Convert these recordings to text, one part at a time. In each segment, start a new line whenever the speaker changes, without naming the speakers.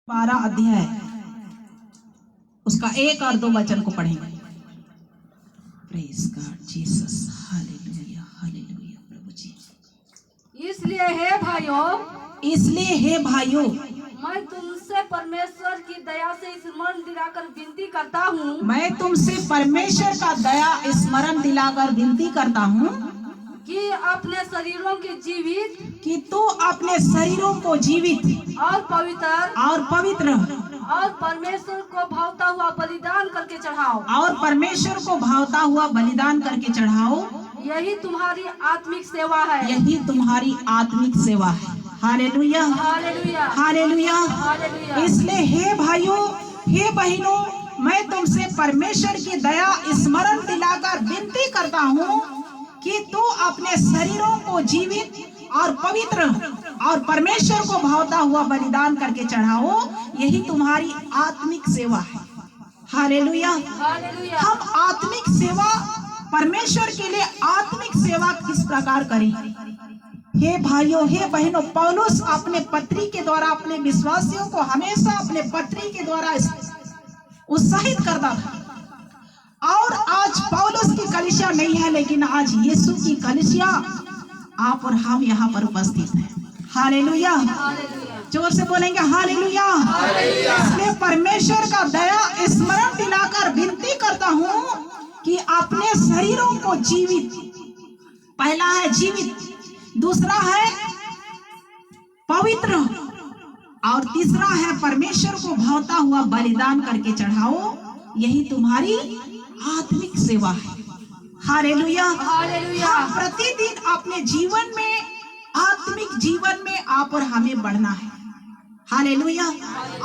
12 अध्याय उसका 1 और 2 वचन को पढ़ेंगे। Praise God Jesus, hallelujah hallelujah प्रभु जी।
इसलिए हे भाइयों,
मैं तुमसे परमेश्वर की दया से स्मरण दिलाकर विनती करता हूँ।
मैं तुमसे परमेश्वर का दया स्मरण दिलाकर विनती करता हूँ
कि अपने शरीरों की जीवित
कि तू अपने शरीरों को जीवित
और पवित्र और परमेश्वर को भावता हुआ बलिदान करके चढ़ाओ। यही तुम्हारी आत्मिक सेवा है।
यही तुम्हारी आत्मिक सेवा है। Hallelujah
hallelujah
hallelujah.
हालेलुया।
इसलिए हे भाइयों, हे बहनों, मैं तुमसे परमेश्वर की दया स्मरण दिलाकर विनती करता हूँ कि तू अपने शरीरों को जीवित और पवित्र और परमेश्वर को भावता हुआ बलिदान करके चढ़ाओ। यही तुम्हारी आत्मिक सेवा है। Hallelujah
hallelujah.
हम आत्मिक सेवा परमेश्वर के लिए आत्मिक सेवा किस प्रकार करें? हे भाइयों, हे बहनों, पौलुस अपने पत्री के द्वारा अपने विश्वासियों को हमेशा अपने पत्री के द्वारा उत्साहित करता था। और आज पौलुस की कलीसिया नहीं है, लेकिन आज यीशु की कलीसिया आप और हम यहाँ पर उपस्थित हैं। हालेलुया। जोर से बोलेंगे हालेलुया। इसलिए परमेश्वर का दया स्मरण दिलाकर विनती करता हूँ कि अपने शरीरों को जीवित, पहला है जीवित, दूसरा है पवित्र और तीसरा है परमेश्वर को भावता हुआ बलिदान करके चढ़ाओ। यही तुम्हारी आत्मिक सेवा है। Hallelujah
hallelujah.
हम प्रतिदिन अपने जीवन में, आत्मिक जीवन में आप और हमें बढ़ना है। हालेलुया।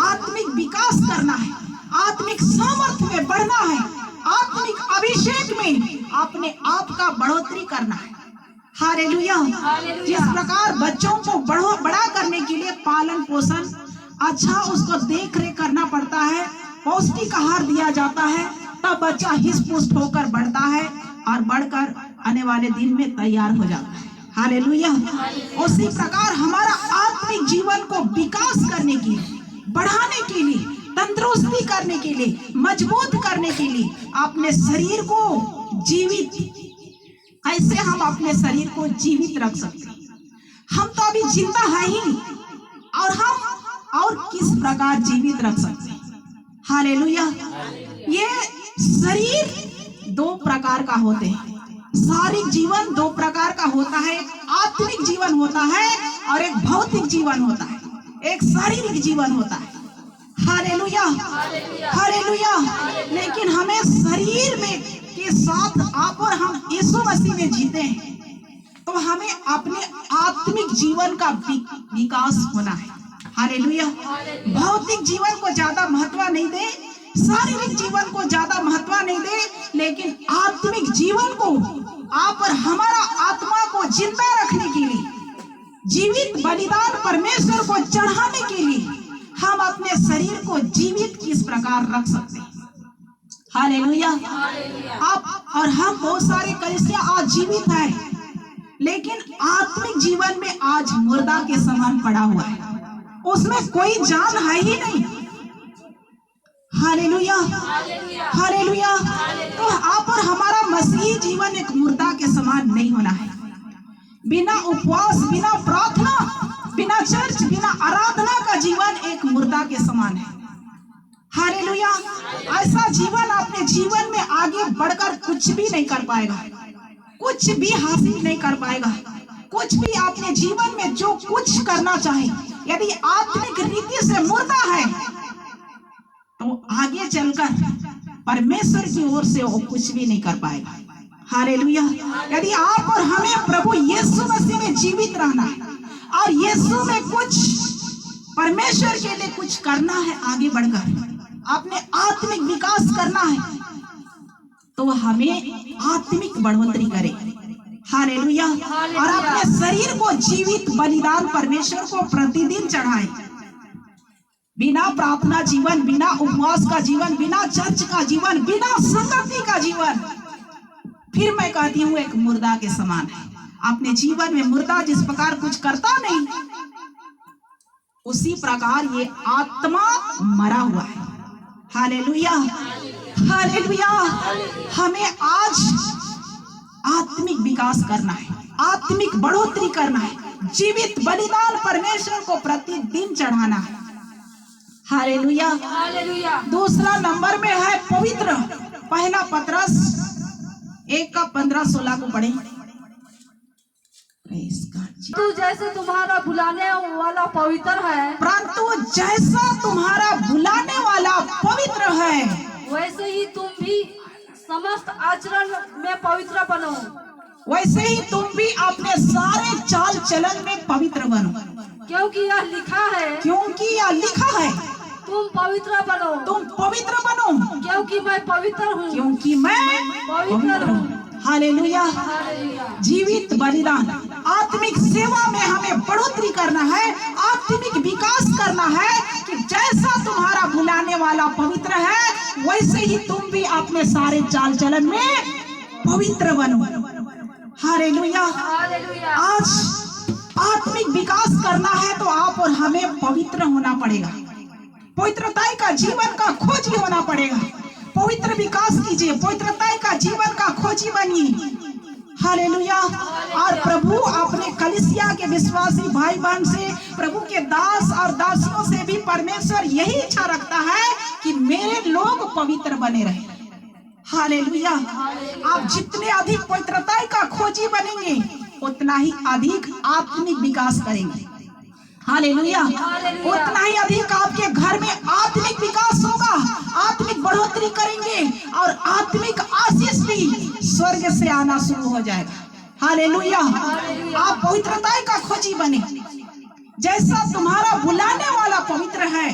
आत्मिक विकास करना है, आत्मिक सामर्थ्य में बढ़ना है, आत्मिक अभिषेक में अपने आप का बढ़ोतरी करना है। हालेलुया। जिस प्रकार बच्चों को बड़ा करने के लिए पालन पोषण, अच्छा उसको देख रेख करना पड़ता है, पौष्टिक आहार दिया जाता है, तब बच्चा हिस्ट पुष्ट होकर बढ़ता है और बढ़कर आने वाले दिन में तैयार हो जाता है। हालेलुया। उसी प्रकार हमारा आत्मिक जीवन को विकास करने के लिए, बढ़ाने के लिए, तंदुरुस्ती करने के लिए, मजबूत करने के लिए अपने शरीर को जीवित, कैसे हम अपने शरीर को जीवित रख सकते हैं? हम तो अभी जिंदा है ही, और हम और किस प्रकार जीवित रख सकते हैं? हालेलुया। ये शरीर 2 प्रकार का होते हैं। शारीरिक जीवन 2 प्रकार का होता है। एक आत्मिक जीवन होता है और एक भौतिक जीवन होता है, एक शारीरिक जीवन होता है। Hallelujah hallelujah. लेकिन हमें शरीर में के साथ आप और हम यीशु मसीह में जीते हैं, तो हमें अपने आत्मिक जीवन का विकास होना है। हालेलुया। भौतिक जीवन को ज्यादा महत्व नहीं दे, शारीरिक जीवन को ज्यादा महत्व नहीं दे, लेकिन आत्मिक जीवन को, आप और हमारा आत्मा को जिंदा रखने के लिए, जीवित बलिदान परमेश्वर को चढ़ाने के लिए हम अपने शरीर को जीवित किस प्रकार रख सकते हैं? हालेलुया। आप और हम बहुत सारे कलीसिया आज जीवित है, लेकिन आत्मिक जीवन में आज मुर्दा के समान पड़ा हुआ है, उसमें कोई जान है ही नहीं। Hallelujah hallelujah. तो आप और हमारा मसीही जीवन एक मुर्दा के समान नहीं होना है। बिना उपवास, बिना प्रार्थना, बिना चर्च, बिना आराधना का जीवन एक मुर्दा के समान है। हालेलुया। ऐसा जीवन अपने जीवन में आगे बढ़कर कुछ भी नहीं कर पाएगा, कुछ भी हासिल नहीं कर पाएगा। कुछ भी अपने जीवन में जो कुछ करना चाहे, यदि आत्मिक रीति से मुर्दा है, तो आगे चलकर परमेश्वर की ओर से वो कुछ भी नहीं कर पाएगा। हालेलुया। यदि आप और हमें प्रभु यीशु मसीह में जीवित रहना है और यीशु में कुछ परमेश्वर के लिए कुछ करना है, आगे बढ़कर अपने आत्मिक विकास करना है, तो हमें आत्मिक बढ़ोतरी करें। हालेलुया। और अपने शरीर को जीवित बलिदान परमेश्वर को प्रतिदिन चढ़ाएं। बिना प्रार्थना जीवन, बिना उपवास का जीवन, बिना चर्च का जीवन, बिना संगति का जीवन, फिर मैं कहती हूँ एक मुर्दा के समान है। अपने जीवन में मुर्दा जिस प्रकार कुछ करता नहीं, उसी प्रकार ये आत्मा मरा हुआ है। Hallelujah, hallelujah. हमें आज आत्मिक विकास करना है, आत्मिक बढ़ोतरी करना है, जीवित बलिदान परमेश्वर को प्रतिदिन चढ़ाना है। Hallelujah,
hallelujah.
दूसरा नंबर में है पवित्र। पहला पतरस 1:15-16 को पढ़ें।
तू जैसे तुम्हारा बुलाने वाला पवित्र है,
परंतु जैसा तुम्हारा बुलाने वाला पवित्र है,
वैसे ही तुम भी समस्त आचरण में पवित्र बनो।
वैसे ही तुम भी अपने सारे चाल चलन में पवित्र बनो,
क्योंकि यह लिखा है,
क्योंकि यह लिखा है,
तुम पवित्र बनो,
तुम पवित्र बनो,
क्योंकि मैं पवित्र हूँ।
क्योंकि मैं पवित्र हूँ। हालेलुया।
हालेलुया।
जीवित बलिदान, आत्मिक सेवा में हमें बढ़ोतरी करना है, आत्मिक विकास करना है कि जैसा तुम्हारा बुलाने वाला पवित्र है, वैसे ही तुम भी अपने सारे चाल चलन में पवित्र बनो। हालेलुया।
हालेलुया।
आज आत्मिक विकास करना है तो आप और हमें पवित्र होना पड़ेगा, पवित्रता का जीवन का खोजी होना पड़ेगा। पवित्र विकास कीजिए, पवित्रता का जीवन का खोजी बनिए। हालेलुया। और प्रभु अपने कलीसिया के विश्वासी भाई बहन से, प्रभु के दास और दासियों से भी परमेश्वर यही इच्छा रखता है कि मेरे लोग पवित्र बने रहे। हालेलुया। आप जितने अधिक पवित्रता का खोजी बनेंगे, उतना ही अधिक आत्मिक विकास करेंगे। हालेलुया। उतना ही अधिक आपके घर में आत्मिक विकास होगा, आत्मिक बढ़ोतरी करेंगे और आत्मिक आशीष भी स्वर्ग से आना शुरू हो जाएगा। हालेलुया। आप पवित्रता का खोजी बने, जैसा तुम्हारा बुलाने वाला पवित्र है।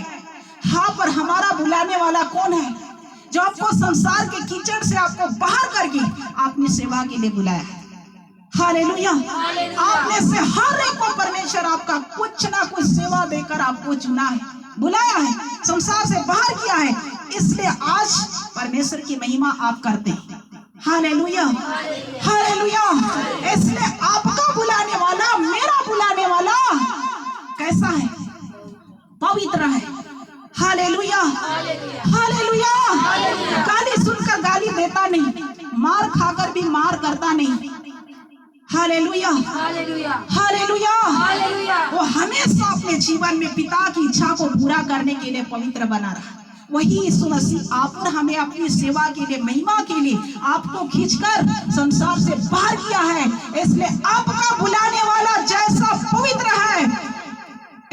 हाँ, पर हमारा बुलाने वाला कौन है? जो आपको संसार के कीचड़ से आपको बाहर करके अपनी सेवा के लिए बुलाया है। हालेलुया। आपने से हर एक को परमेश्वर आपका कुछ ना कुछ सेवा देकर आपको चुना है, बुलाया है, संसार से बाहर किया है। इसलिए आज परमेश्वर की महिमा आप करते हैं। Hallelujah, hallelujah. इसलिए आपका बुलाने वाला, मेरा बुलाने वाला कैसा है? पवित्र है। Hallelujah, hallelujah. गाली सुनकर गाली देता नहीं, मार खाकर भी मार करता नहीं। Hallelujah,
hallelujah.
हालेलुया।
हालेलुया।
वो हमेशा अपने जीवन में पिता की इच्छा को पूरा करने के लिए पवित्र बना रहा। वही यीशु मसीह आप और हमें अपनी सेवा के लिए, महिमा के लिए आपको खींचकर संसार से बाहर किया है। इसलिए आपका बुलाने वाला जैसा पवित्र है,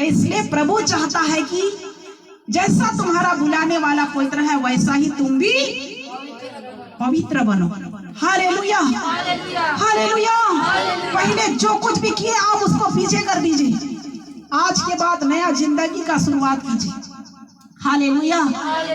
इसलिए प्रभु चाहता है कि जैसा तुम्हारा बुलाने वाला पवित्र है, वैसा ही तुम भी पवित्र बनो। Hallelujah,
hallelujah.
हालेलुया। पहले जो कुछ भी किए आप उसको पीछे कर दीजिए। आज के बाद नया जिंदगी का शुरुआत कीजिए। हालेलुया।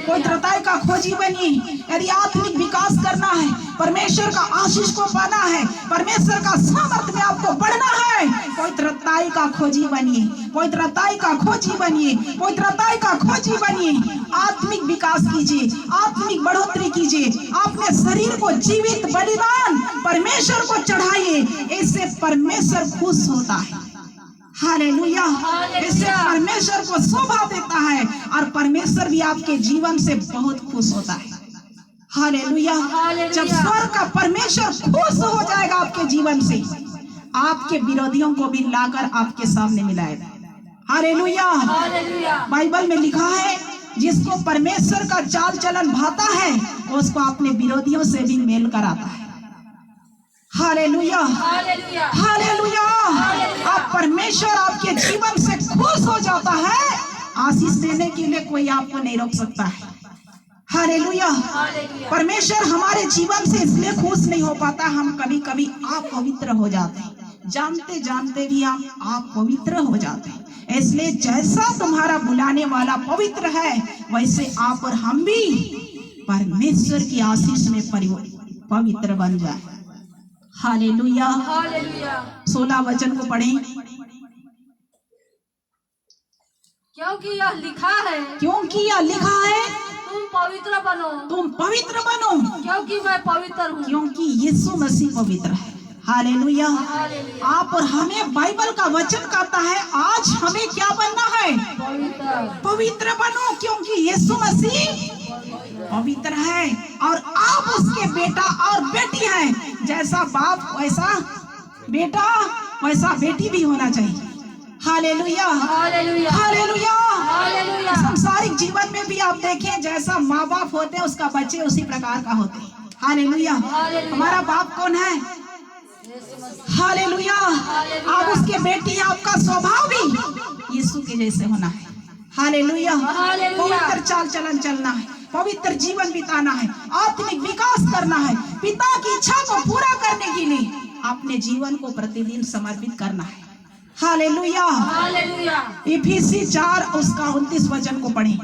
पवित्रता का खोजी बनिए। यदि आत्मिक विकास करना है, परमेश्वर का आशीष को पाना है, परमेश्वर का सामर्थ्य में आपको बढ़ना है, पवित्रता का खोजी बनिए, पवित्रता का खोजी बनिए, पवित्रता का खोजी बनिए। आत्मिक विकास कीजिए, आत्मिक बढ़ोतरी कीजिए। अपने शरीर को जीवित बलिदान परमेश्वर को चढ़ाइए, इससे परमेश्वर खुश होता है। हालेलुया। इससे परमेश्वर को शोभा देता है और परमेश्वर भी आपके जीवन से बहुत खुश होता है। हालेलुया। जब स्वर्ग का परमेश्वर खुश हो जाएगा आपके जीवन से, आपके विरोधियों को भी लाकर आपके सामने मिलाएगा। हालेलुया। बाइबल में लिखा है, जिसको परमेश्वर का चाल चलन भाता है, उसको अपने विरोधियों से भी मेल कराता है। Hallelujah, hallelujah. अब परमेश्वर आपके जीवन से खुश हो जाता है, आशीष देने के लिए कोई आपको नहीं रोक सकता है। हालेलुया। परमेश्वर हमारे जीवन से इसलिए खुश नहीं हो पाता, हम कभी कभी अपवित्र हो जाते हैं, जानते जानते भी हम अपवित्र हो जाते हैं। इसलिए जैसा तुम्हारा बुलाने वाला पवित्र है, वैसे आप और हम भी परमेश्वर की आशीष में पवित्र बन जाए। हालेलुया। 16 वचन को पढ़ें।
क्योंकि यह लिखा है,
क्योंकि यह लिखा है,
तुम पवित्र बनो,
तुम पवित्र बनो,
क्योंकि मैं पवित्र हूँ।
क्योंकि यीशु मसीह पवित्र है। हालेलुया। आप और हमें बाइबल का वचन कहता है आज हमें क्या बनना है? पवित्र बनो, क्योंकि यीशु मसीह पवित्र है और आप उसके बेटा और बेटी हैं। जैसा बाप वैसा बेटा वैसा बेटी भी होना चाहिए। Hallelujah,
hallelujah,
hallelujah.
हालेलुया।
सांसारिक जीवन में भी आप देखें जैसा माँ बाप होते हैं उसका बच्चे उसी प्रकार का होते हैं। हालेलुया। हमारा बाप कौन है? हालेलुया। आप उसके बेटी, आपका स्वभाव भी यीशु के जैसे होना है। हालेलुया। पवित्र चाल चलन चलना है, पवित्र जीवन बिताना है, आत्मिक विकास करना है, पिता की इच्छा को पूरा करने के लिए अपने जीवन को प्रतिदिन समर्पित करना है। हालेलुया। इफिसी 4 उसका 29 वचन को पढ़ें।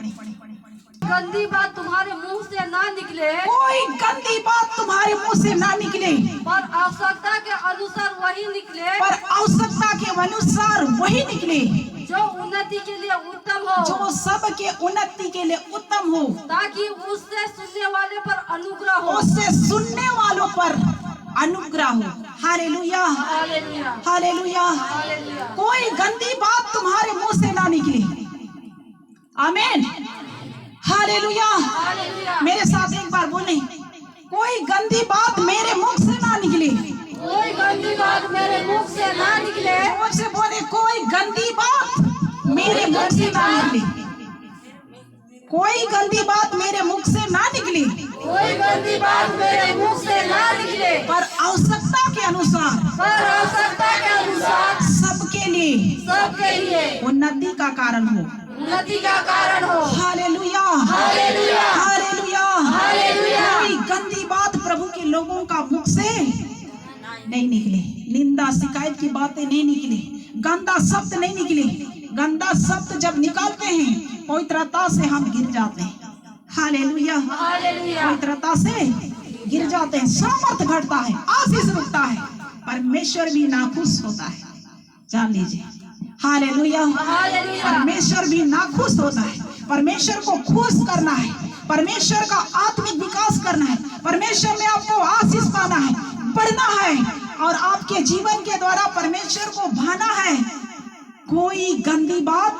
गंदी बात तुम्हारे मुंह से ना निकले,
कोई गंदी बात तुम्हारे मुंह से ना निकले,
पर आवश्यकता के अनुसार वही निकले,
पर आवश्यकता के अनुसार वही निकले
जो उन्नति के लिए उत्तम हो,
जो सबके उन्नति के लिए उत्तम हो,
ताकि उससे सुनने वाले पर अनुग्रह हो,
उससे सुनने वालों पर अनुग्रह हो। Hallelujah,
hallelujah,
hallelujah.
हालेलुया।
कोई गंदी बात तुम्हारे मुंह से ना निकले। आमीन, हालेलुया।
हालेलुया।
मेरे साथ एक बार बोले, कोई गंदी बात मेरे मुख से ना निकले।
कोई गंदी बात मेरे मुख से ना निकले,
मुझसे बोले कोई गंदी बात मेरे मुख से ना निकले। कोई गंदी बात मेरे मुख से ना निकली,
कोई गंदी बात मेरे मुख से ना निकले,
पर आवश्यकता के अनुसार,
पर आवश्यकता के अनुसार
सबके लिए उन्नति का कारण हो,
उन्नति का कारण हो।
Hallelujah,
hallelujah,
hallelujah,
hallelujah.
कोई गंदी बात प्रभु के लोगों का मुख से नहीं निकले, निंदा शिकायत की बातें नहीं निकली, गंदा शब्द नहीं निकले। गंदा शब्द जब निकालते हैं पवित्रता से हम गिर जाते हैं। Hallelujah,
hallelujah.
पवित्रता से गिर जाते हैं, सामर्थ घटता है, आशीष रुकता है, परमेश्वर भी नाखुश होता है। जान लीजिए, हालेलुया,
हालेलुया।
परमेश्वर भी नाखुश होता है। परमेश्वर को खुश करना है, परमेश्वर का आत्मिक विकास करना है, परमेश्वर में आपको आशीष पाना है, बढ़ना है और आपके जीवन के द्वारा परमेश्वर को भाना है। कोई गंदी बात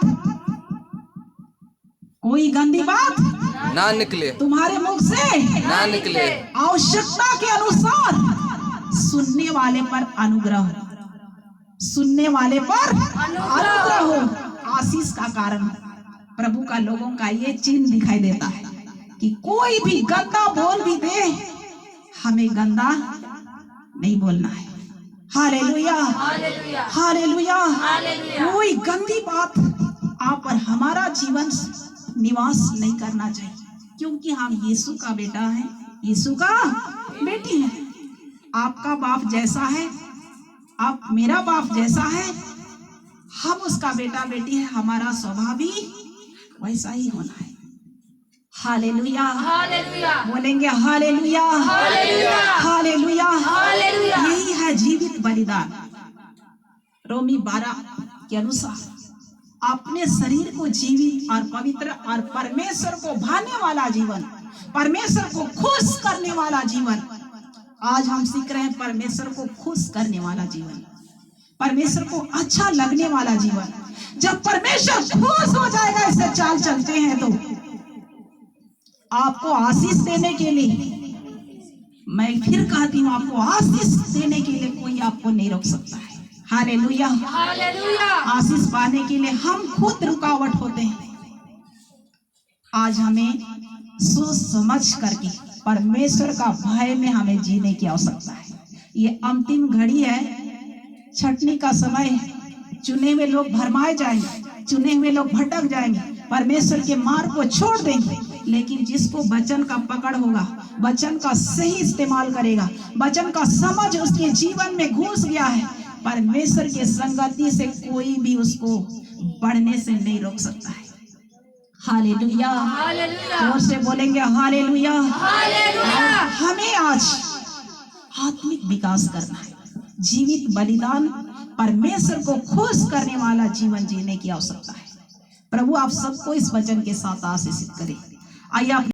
ना निकले,
तुम्हारे मुख से
ना निकले।
आवश्यकता के अनुसार सुनने वाले पर अनुग्रह हो, सुनने वाले पर अनुग्रह हो, आशीष का कारण हो। प्रभु का लोगों का ये चिन्ह दिखाई देता है कि कोई भी गंदा बोल भी दे, हमें गंदा नहीं बोलना है। Hallelujah,
hallelujah,
hallelujah.
हालेलुया।
कोई गंदी बात आप पर हमारा जीवन निवास नहीं करना चाहिए, क्योंकि हम यीशु का बेटा है, यीशु का बेटी है। आपका बाप जैसा है, आप मेरा बाप जैसा है, हम उसका बेटा बेटी है, हमारा स्वभाव भी वैसा ही होना है। हालेलुया,
हालेलुया,
बोलेंगे हालेलुया,
हालेलुया,
हालेलुया,
हालेलुया।
यही है जीवित बलिदान। रोमी 12 के अनुसार अपने शरीर को जीवित और पवित्र और परमेश्वर को भाने वाला जीवन, परमेश्वर को खुश करने वाला जीवन। आज हम सीख रहे हैं परमेश्वर को खुश करने वाला जीवन, परमेश्वर को अच्छा लगने वाला जीवन। जब परमेश्वर खुश हो जाएगा, इससे चाल चलते हैं तो आपको आशीष देने के लिए, मैं फिर कहती हूँ, आपको आशीष देने के लिए कोई आपको नहीं रोक सकता है। Hallelujah,
hallelujah.
आशीष पाने के लिए हम खुद रुकावट होते हैं। आज हमें सोच समझ करके परमेश्वर का भय में हमें जीने की आवश्यकता है। ये अंतिम घड़ी है, छटनी का समय है। चुने हुए लोग भरमाए जाएंगे, चुने हुए लोग भटक जाएंगे, परमेश्वर के मार्ग को छोड़ देंगे। लेकिन जिसको वचन का पकड़ होगा, वचन का सही इस्तेमाल करेगा, वचन का समझ उसके जीवन में घुस गया है, परमेश्वर के संगति से कोई भी उसको बढ़ने से नहीं रोक सकता है। हालेलुया,
हालेलुया,
जोर से बोलेंगे हालेलुया।
हालेलुया।
हमें आज आत्मिक विकास करना है, जीवित बलिदान, परमेश्वर को खुश करने वाला जीवन जीने की आवश्यकता है। प्रभु आप सबको इस वचन के साथ आशीषित करे। आइए